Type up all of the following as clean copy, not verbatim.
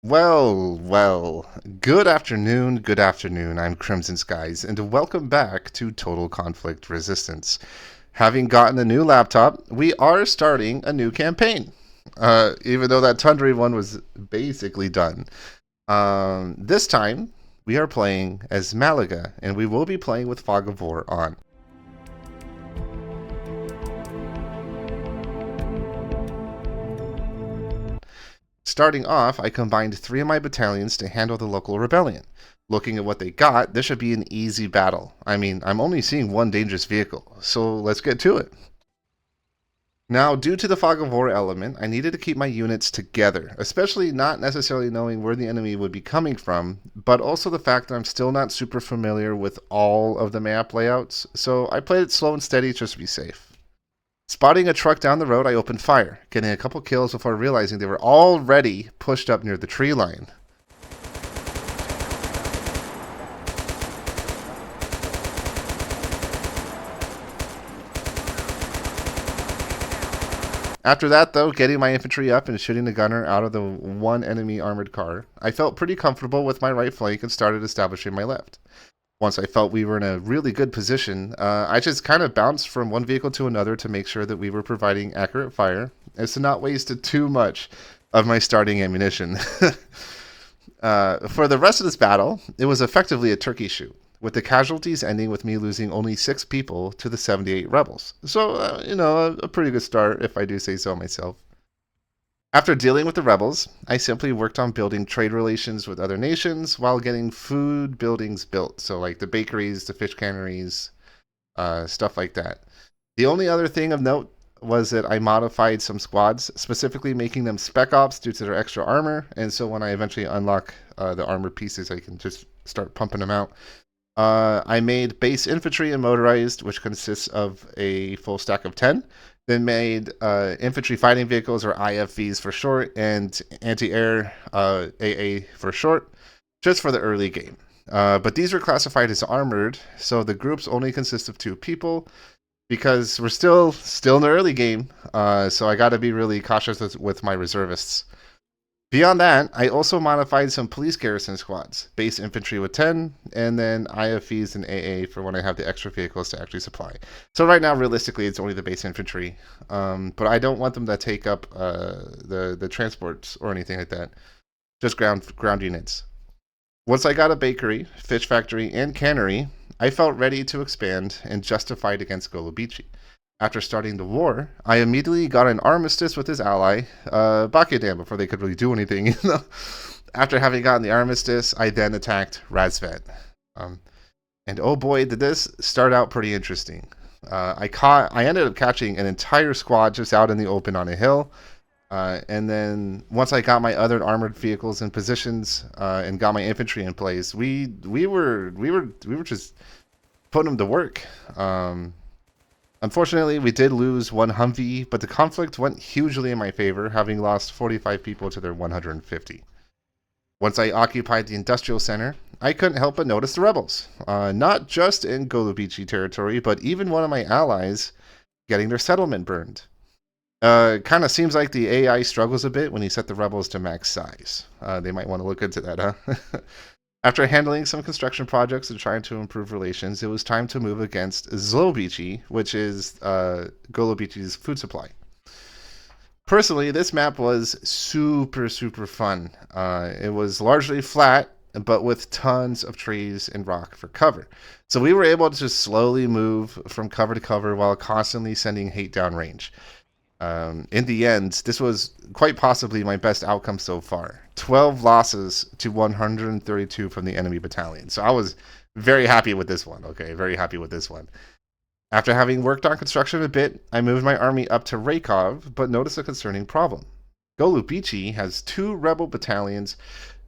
Good afternoon, good afternoon. I'm Crimson Skies, and welcome back to Total Conflict Resistance. Having gotten a new laptop, we are starting a new campaign. Even though that Tundra one was basically done. This time, we are playing as Malaga, and we will be playing with Fog of War on. Starting off, I combined 3 of my battalions to handle the local rebellion. Looking at what they got, this should be an easy battle. I mean, I'm only seeing one dangerous vehicle, so let's get to it. Now, due to the Fog of War element, I needed to keep my units together, especially not necessarily knowing where the enemy would be coming from, but also the fact that I'm still not super familiar with all of the map layouts, so I played it slow and steady just to be safe. Spotting a truck down the road, I opened fire, getting a couple kills before realizing they were already pushed up near the tree line. After that, though, getting my infantry up and shooting the gunner out of the one enemy armored car, I felt pretty comfortable with my right flank and started establishing my left. Once I felt we were in a really good position, I just kind of bounced from one vehicle to another to make sure that we were providing accurate fire, as to not waste too much of my starting ammunition. For the rest of this battle, it was effectively a turkey shoot, with the casualties ending with me losing only 6 people to the 78 rebels. So, a pretty good start, if I do say so myself. After dealing with the rebels, I simply worked on building trade relations with other nations while getting food buildings built. So, like the bakeries, the fish canneries, stuff like that. The only other thing of note was that I modified some squads, specifically making them spec ops due to their extra armor. And so when I eventually unlock the armor pieces, I can just start pumping them out. I made base infantry and motorized, which consists of a full stack of 10. Then made infantry fighting vehicles, or IFVs for short, and anti-air AA for short, just for the early game. But these were classified as armored, so the groups only consist of 2 people, because we're still in the early game, so I got to be really cautious with my reservists. Beyond that, I also modified some police garrison squads, base infantry with 10, and then IFVs and AA for when I have the extra vehicles to actually supply. So right now, realistically, it's only the base infantry, but I don't want them to take up the transports or anything like that. Just ground units. Once I got a bakery, fish factory, and cannery, I felt ready to expand and justified against Golubici. After starting the war, I immediately got an armistice with his ally, Bakudan, before they could really do anything. After having gotten the armistice, I then attacked Razvet. And oh boy, did this start out pretty interesting. I ended up catching an entire squad just out in the open on a hill. And then once I got my other armored vehicles in positions and got my infantry in place, we were just putting them to work. Unfortunately, we did lose one Humvee, but the conflict went hugely in my favor, having lost 45 people to their 150. Once I occupied the industrial center, I couldn't help but notice the rebels. Not just in Golubici territory, but even one of my allies getting their settlement burned. Kind of seems like the AI struggles a bit when you set the rebels to max size. They might want to look into that, huh? After handling some construction projects and trying to improve relations, it was time to move against Zlobici, which is Golubici's food supply. Personally, this map was super fun. It was largely flat, but with tons of trees and rock for cover. So we were able to just slowly move from cover to cover while constantly sending hate downrange. In the end, this was quite possibly my best outcome so far. 12 losses to 132 from the enemy battalion. So I was very happy with this one, okay? Very happy with this one. After having worked on construction a bit, I moved my army up to Rakov, but noticed a concerning problem. Golubici has 2 rebel battalions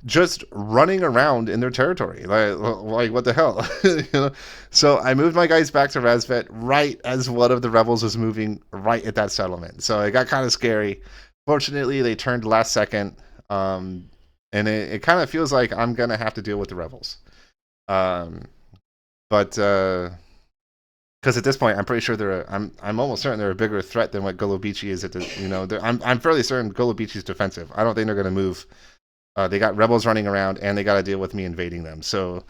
just running around in their territory. Like what the hell? You know? So I moved my guys back to Razvet right as one of the rebels was moving right at that settlement. So it got kind of scary. Fortunately, they turned last second, and it kind of feels like I'm gonna have to deal with the rebels. But because at this point, I'm pretty sure I'm almost certain they're a bigger threat than what Golubici is. I'm fairly certain Golubici's defensive. I don't think they're gonna move They got rebels running around, and they got to deal with me invading them. So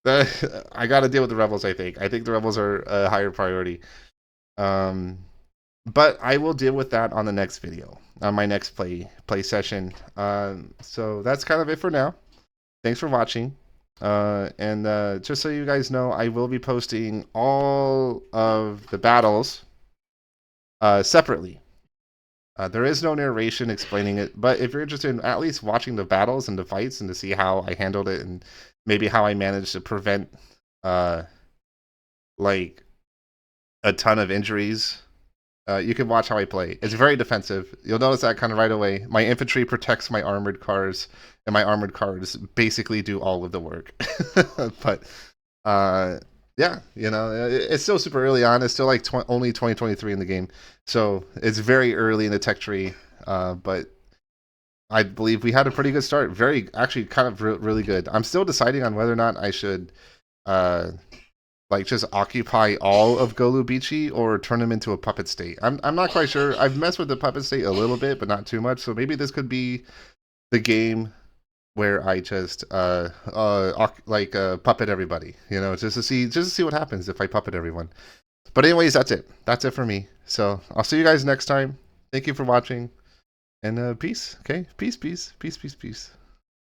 I got to deal with the rebels. I think the rebels are a higher priority. Um, but I will deal with that on the next video, on my next play session. So that's kind of it for now. Thanks for watching. And just so you guys know, I will be posting all of the battles separately. There is no narration explaining it, but if you're interested in at least watching the battles and the fights and to see how I handled it and maybe how I managed to prevent like a ton of injuries, you can watch how I play. It's very defensive. You'll notice that kind of right away. My infantry protects my armored cars, and my armored cars basically do all of the work. But yeah, it's still super early on. It's still like only 2023 in the game, so it's very early in the tech tree. But I believe we had a pretty good start. Very, actually, kind of really good. I'm still deciding on whether or not I should like just occupy all of Golubichi or turn them into a puppet state. I'm not quite sure. I've messed with the puppet state a little bit, but not too much. So maybe this could be the game where I just puppet everybody, just to see what happens if I puppet everyone. But anyways, that's it. That's it for me. So I'll see you guys next time. Thank you for watching, and peace. Okay, peace.